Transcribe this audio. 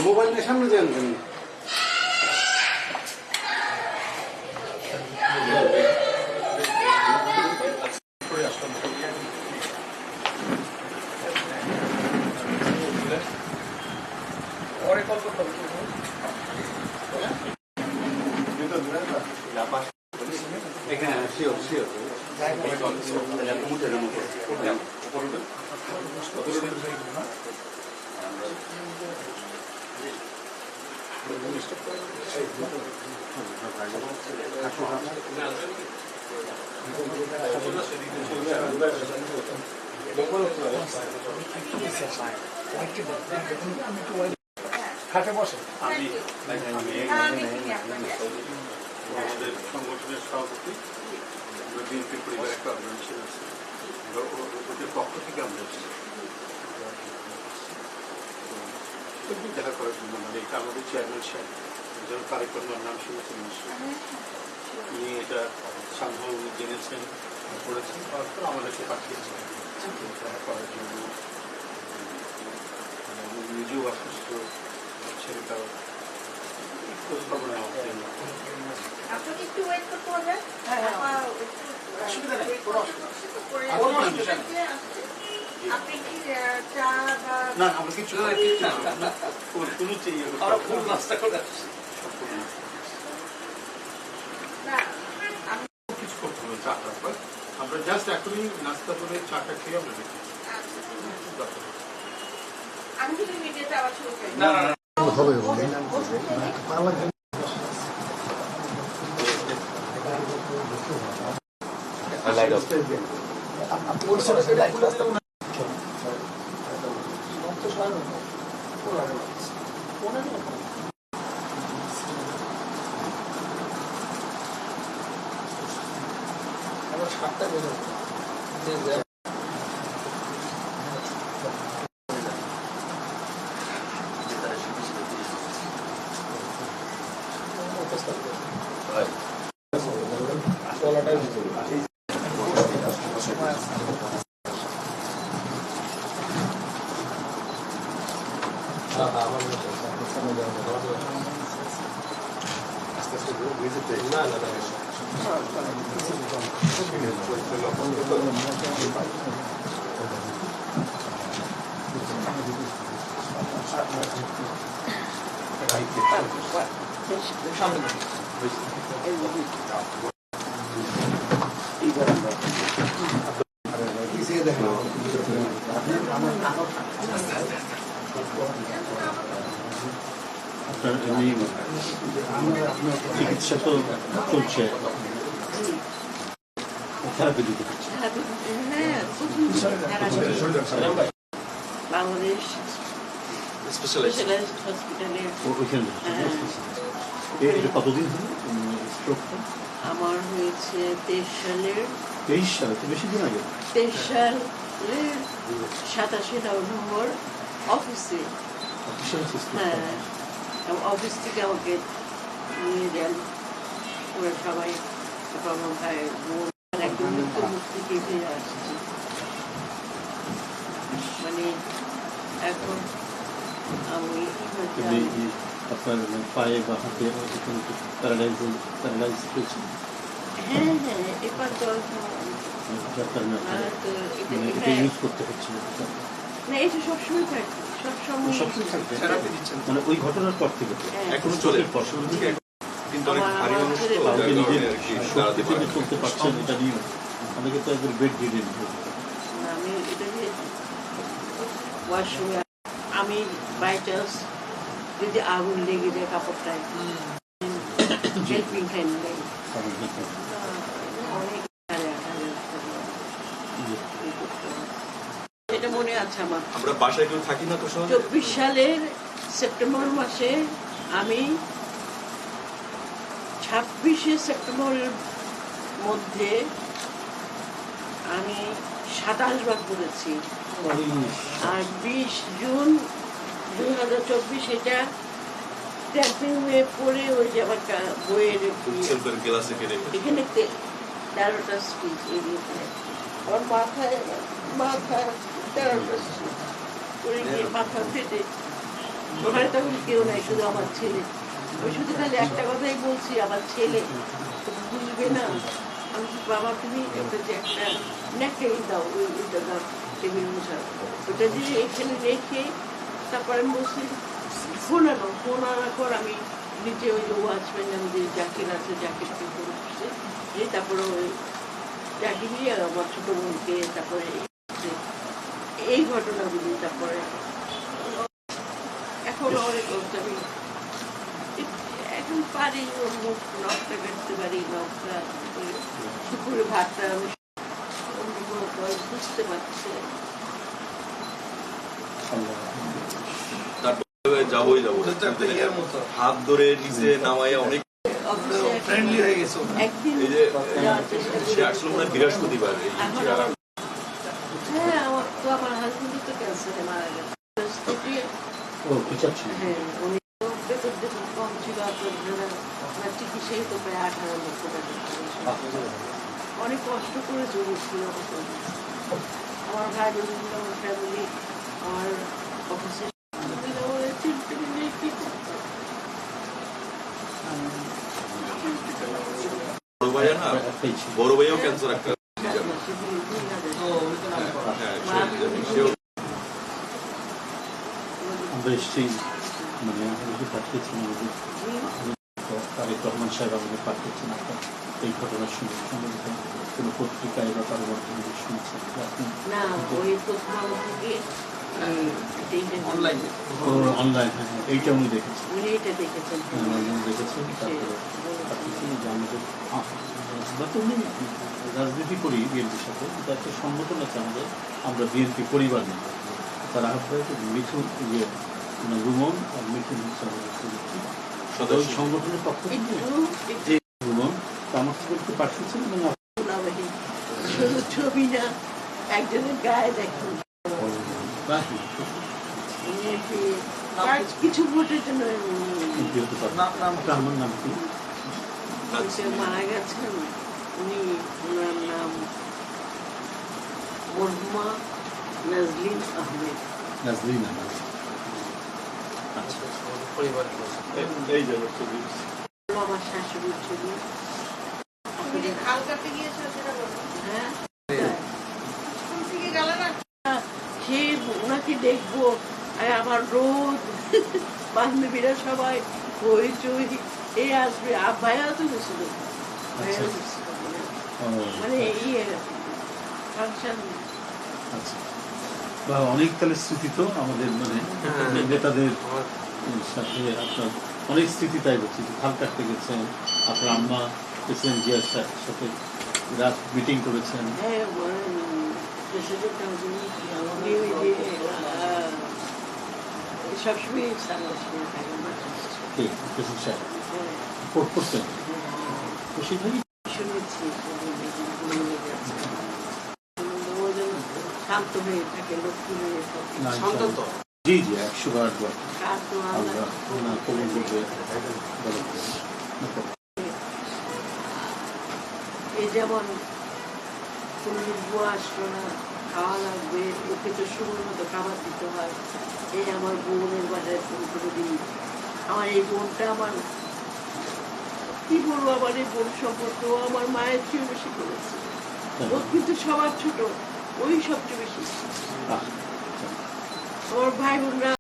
Mobile নিয়ে সামনে যান কেন? খাটে বসে সংগঠনের সভাপতি বিএনপির পরিবার একটা অর্গানাইজেশন আছে, ওদের পক্ষ থেকে আমরা দেখা করার জন্য, মানে এটা আমাদের চেয়ারম্যান সাহেব যেন তারেক রহমানের নাম শুনেছেন নিশ্চয়ই, উনি এটা সম্ভব জেনেছেন, করেছেন, তারপর আমাদেরকে পাঠিয়েছেন দেখা করার জন্য। নিজেও অসুস্থ ছেলেটাও খোঁজ খবর নেওয়ার জন্য। না আমরা কিছু আমরা জাস্ট এখনই নাস্তা করে চাটা খেয়ে আমরা দেখি। চিকিৎসা তো চলছে, থেরাপি দিতে হচ্ছে। বাংলাদেশ স্পেশালাইজড হসপিটালে। কতদিন আমার হয়েছে 23 সালের। 23 সালে তো বেশি দিন আগে। 23 সালের 27 নভেম্বর অফিসে। হ্যাঁ, অফিস থেকে আমাকে নিয়ে যান ওরা সবাই, আমার ভাইয়ের বোন একদম মুক্তি পেতে আসছে। মানে এখন আমি আপনার পায়ে বা হাতে প্যারালাইজ হয়েছে? হ্যাঁ হ্যাঁ, এবার তো ইউজ করতে হচ্ছে না, এটা সবসময় থাকে, সবসময় থাকবে। মানে ওই ঘটনার পর থেকে এখনো চলে, চলতে পারছেন, এটা নিয়ে আমাকে তো একবার বেড রিডেন। আমি এটা ওয়াশরুমে আমি বাই চান্স যদি আগুন লেগে যায় কাপড়টায় হেল্পিং হ্যান্ড নেই অনেক এটা মনে আছে আমার। আমরা বাসায় কেউ থাকি না তো 24 সালের সেপ্টেম্বর মাসে আমি 26শে সেপ্টেম্বরের মধ্যে আমি 27 বার পড়েছি আর 20 জুন 2024 এটা ট্যাম্পিং হয়ে পড়ে ওই যে আমার বইয়ের গ্লাসে কেটে এখানে 13টা স্টিচ এরিয়েছে আমার মাথায় 13টা স্টিচ করে গিয়ে মাথা ফেটে ওখানে তখন কেউ নাই শুধু আমার ছেলে আমি শুধু খালি একটা কথাই বলছি আমার ছেলে বুঝবে না আমি বাবা তুমি একটা যে একটা নেকটাই দাও ওইটা দাও টেবিল মশা ওটা দিয়ে এখানে রেখে তারপরে আমি বলছি ফোন আনার পর আমি নিচে ওই যে ওয়াচম্যান আমাদের জ্যাকেট আছে জ্যাকেট করছে এই তারপরে ওই জ্যাকেট নিয়ে আমার ছোট বোনকে তারপরে এই ঘটনাগুলি তারপরে এখন অনেক আমি এখন পারি ওর মুখ নখটা কাটতে পারি নখটা দুপুরে ভাতটা আমি বুঝতে পারছি যাবোই হাত ধরে নিচে নামাইয়া অনেক ফ্রেন্ডলি হয়ে গেছে একদিন এই যে সে আসলে মনে হয় বৃহস্পতিবার হ্যাঁ আমার তো আমার হাজবেন্ড তো ক্যান্সারে মারা গেছে হ্যাঁ উনি বেতন কম ছিল আপনার চিকিৎসাই তো প্রায় 18 লক্ষ টাকা অনেক কষ্ট করে চলেছিল আমার ভাই বোন আমার ফ্যামিলি আমার অফিসে বড় ভাইও ক্যান্সার একটা আমরা এসেছি মানে আমাদের পাঠিয়েছেন তারেক রহমান সাহেব আমাদের পাঠিয়েছেন আপনার এই ঘটনার সঙ্গে সম্বন্ধিত কোনো পত্রিকায় বা কারো মাধ্যমে শুনছেন আপনি অনলাইন হ্যাঁ এইটা উনি দেখেছেন দেখেছেন তারপরে পাঠিয়েছেন যে আমাদের আমরা তো উনি রাজনীতি করি বিএনপির সাথে কিন্তু একটা সংগঠন আছে আমাদের আমরা বিএনপি পরিবার নেই তারা মিঠুন ইয়ে রুমন আর মিঠুন হচ্ছে আমাদের সংগঠনের পক্ষ থেকে যে রুমন আমার থেকে পাঠিয়েছেন এবং ছবি না একজনের গায়ে দেখুন কিছু ভোটের জন্য আমার নাম কি মারা গেছেন উনি ওনার নাম মরহুমা নাজলিন আহমেদ নাজলিন আহমেদ আচ্ছা এই যে ছবি আমার শাশুড়ির ছবি হ্যাঁ সে ওনাকে দেখবো আমার রোদ বান্ধবীরা সবাই হইচই এই আসবে ভাইয়া তো গেছিল মানে ইয়ে ফাংশন বা অনেক তাহলে স্মৃতি তো আমাদের মানে নেতাদের সাথে আপনার অনেক স্মৃতি তাই হচ্ছে খাল কাটতে গেছেন আপনার আম্মা প্রেসিডেন্ট জিয়ার সাথে রাত মিটিং করেছেন সবসময় করছেন শুনেছি শান্ত হয়ে থাকে লক্ষ্মী হয়ে থাকে জি জি 100 বার আমরা কবুল করবে এই যেমন কোনো বুয়া আসলো না খাওয়া লাগবে ওকে তো সময় মতো খাবার দিতে হয় এই আমার বোনের বাজারে কোনো দিন আমার এই বোনটা আমার কি বলবো আমার এই বোন সম্পর্ক আমার মায়ের চেয়ে বেশি করেছে ও কিন্তু সবার ছোট ওই সবচেয়ে বেশি আমার ভাই বোনরা